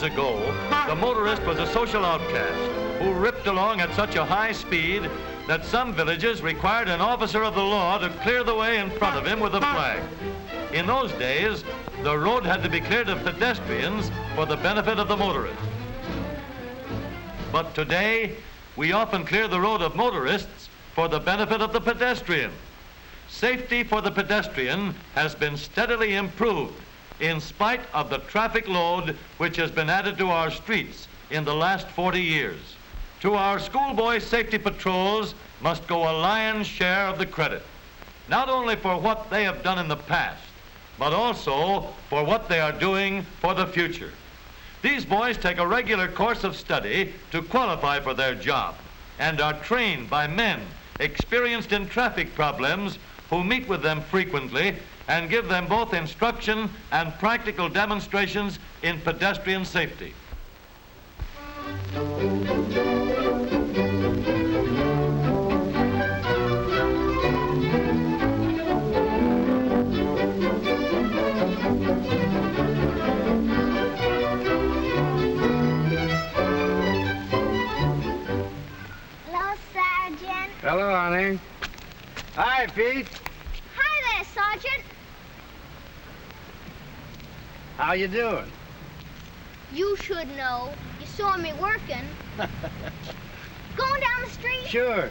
ago, the motorist was a social outcast who ripped along at such a high speed that some villages required an officer of the law to clear the way in front of him with a flag. In those days, the road had to be cleared of pedestrians for the benefit of the motorist. But today, we often clear the road of motorists for the benefit of the pedestrian. Safety for the pedestrian has been steadily improved in spite of the traffic load which has been added to our streets in the last 40 years. To our schoolboy safety patrols must go a lion's share of the credit, not only for what they have done in the past, but also for what they are doing for the future. These boys take a regular course of study to qualify for their job and are trained by men experienced in traffic problems who meet with them frequently and give them both instruction and practical demonstrations in pedestrian safety. Hello, Sergeant. Hello, honey. Hi, Pete. Hi there, Sergeant. How you doing? You should know. You saw me working. Going down the street? Sure.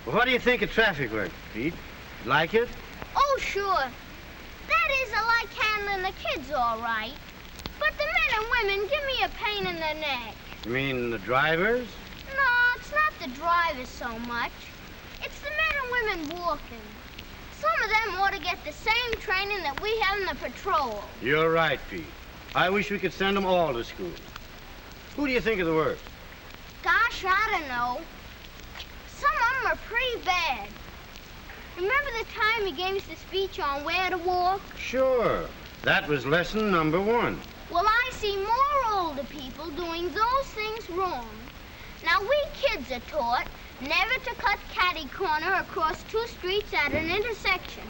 Well, what do you think of traffic work, Pete? Like it? Oh, sure. That is, I like handling the kids all right. But the men and women give me a pain in the neck. You mean the drivers? No, it's not the drivers so much. It's the men and women walking. Some of them ought to get the same training that we have in the patrol. You're right, Pete. I wish we could send them all to school. Who do you think are the worst? Gosh, I don't know. Some of them are pretty bad. Remember the time he gave us the speech on where to walk? Sure. That was lesson number 1. Well, I see more older people doing those things wrong. Now, we kids are taught never to cut catty corner across 2 streets at an intersection.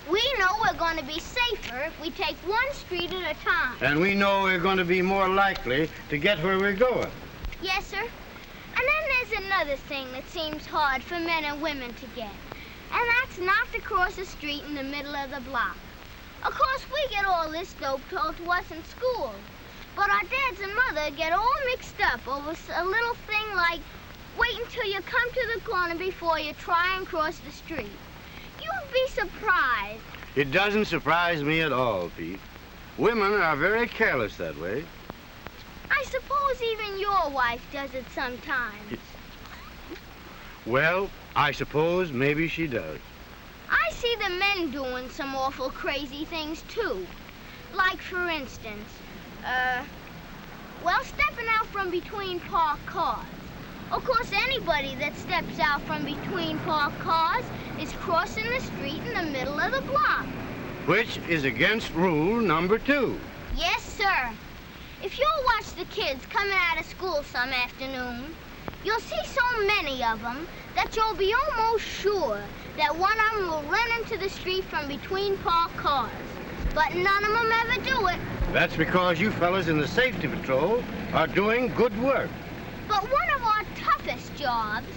We know we're going to be safer if we take 1 street at a time. And we know we're going to be more likely to get where we're going. Yes, sir. And then there's another thing that seems hard for men and women to get. And that's not to cross a street in the middle of the block. Of course, we get all this dope told to us in school. But our dads and mother get all mixed up over a little thing like wait until you come to the corner before you try and cross the street. You'd be surprised. It doesn't surprise me at all, Pete. Women are very careless that way. I suppose even your wife does it sometimes. Well, I suppose maybe she does. I see the men doing some awful crazy things, too. Like, for instance, well, stepping out from between parked cars. Of course, anybody that steps out from between parked cars is crossing the street in the middle of the block. Which is against rule number 2. Yes, sir. If you'll watch the kids coming out of school some afternoon, you'll see so many of them that you'll be almost sure that one of them will run into the street from between parked cars. But none of them ever do it. That's because you fellas in the safety patrol are doing good work. But one of our toughest jobs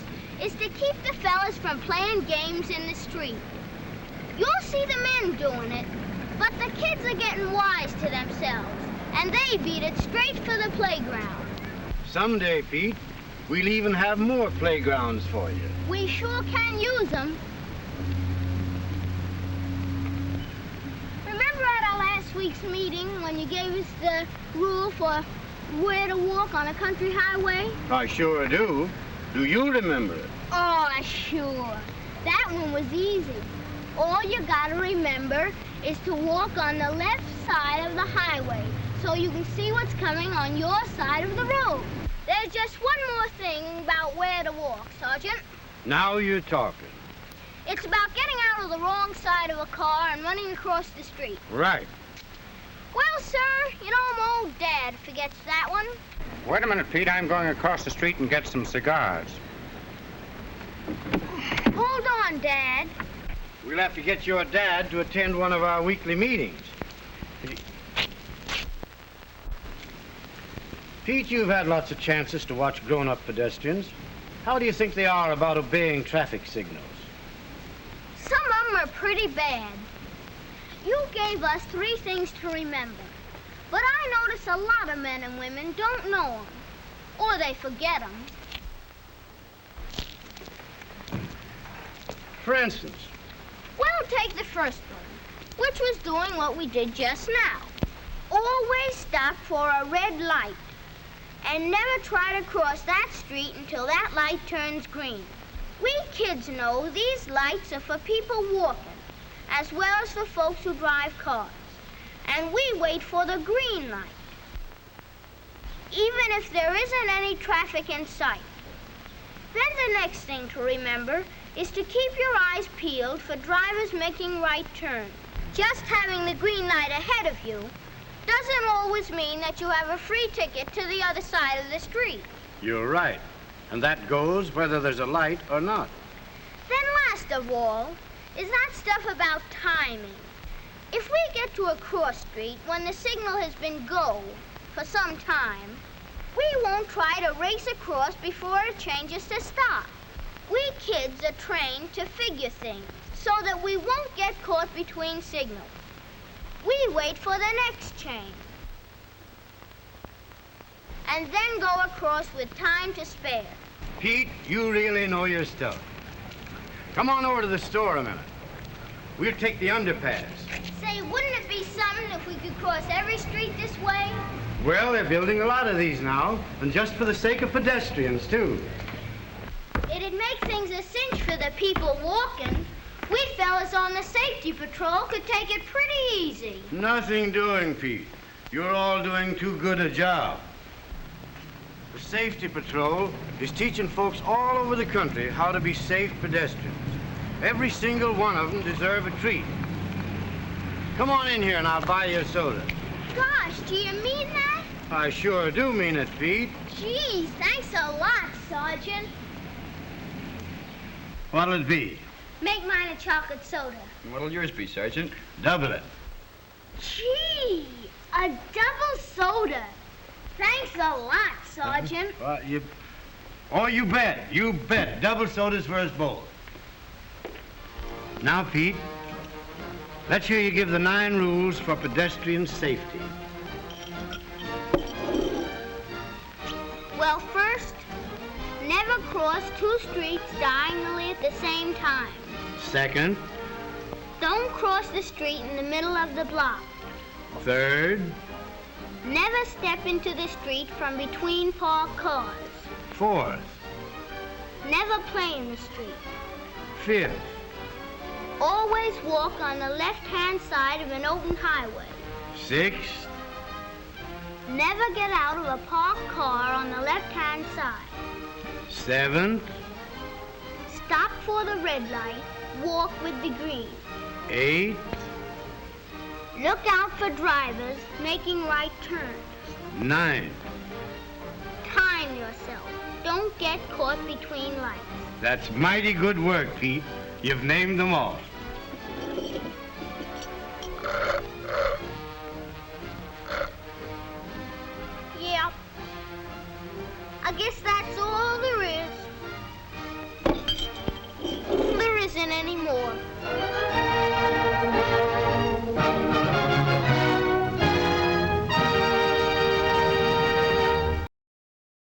is to keep the fellas from playing games in the street. You'll see the men doing it, but the kids are getting wise to themselves, and they beat it straight for the playground. Someday, Pete, we'll even have more playgrounds for you. We sure can use them. Remember at our last week's meeting when you gave us the rule for where to walk on a country highway? I sure do. Do you remember it? Oh, sure. That one was easy. All you gotta remember is to walk on the left side of the highway so you can see what's coming on your side of the road. There's just one more thing about where to walk, Sergeant. Now you're talking. It's about getting out of the wrong side of a car and running across the street. Right. Well, sir, you know my old dad forgets that one. Wait a minute, Pete. I'm going across the street and get some cigars. Hold on, Dad. We'll have to get your dad to attend one of our weekly meetings. Pete, you've had lots of chances to watch grown-up pedestrians. How do you think they are about obeying traffic signals? Some of them are pretty bad. You gave us 3 things to remember. But I notice a lot of men and women don't know them. Or they forget them. For instance? Well, take the first one, which was doing what we did just now. Always stop for a red light. And never try to cross that street until that light turns green. We kids know these lights are for people walking, as well as for folks who drive cars. And we wait for the green light, even if there isn't any traffic in sight. Then the next thing to remember is to keep your eyes peeled for drivers making right turns. Just having the green light ahead of you doesn't always mean that you have a free ticket to the other side of the street. You're right. And that goes whether there's a light or not. Then last of all is that stuff about timing. If we get to a cross street when the signal has been go for some time, we won't try to race across before it changes to stop. We kids are trained to figure things so that we won't get caught between signals. We wait for the next change. And then go across with time to spare. Pete, you really know your stuff. Come on over to the store a minute. We'll take the underpass. Say, wouldn't it be something if we could cross every street this way? Well, they're building a lot of these now, and just for the sake of pedestrians, too. It'd make things a cinch for the people walking. We fellas on the safety patrol could take it pretty easy. Nothing doing, Pete. You're all doing too good a job. The safety patrol is teaching folks all over the country how to be safe pedestrians. Every single one of them deserve a treat. Come on in here and I'll buy you a soda. Gosh, do you mean that? I sure do mean it, Pete. Gee, thanks a lot, Sergeant. What'll it be? Make mine a chocolate soda. What'll yours be, Sergeant? Double it. Gee, a double soda. Thanks a lot, Sergeant. Oh, you bet. You bet. Double sodas for us both. Now, Pete, let's hear you give the 9 rules for pedestrian safety. Well, first, never cross 2 streets diagonally at the same time. Second. Don't cross the street in the middle of the block. Third. Never step into the street from between parked cars. Fourth. Never play in the street. Fifth. Always walk on the left-hand side of an open highway. Sixth. Never get out of a parked car on the left-hand side. Seventh. Stop for the red light. Walk with the green. Eighth. Look out for drivers making right turns. Ninth. Time yourself. Don't get caught between lights. That's mighty good work, Pete. You've named them all. Yeah. I guess that's all.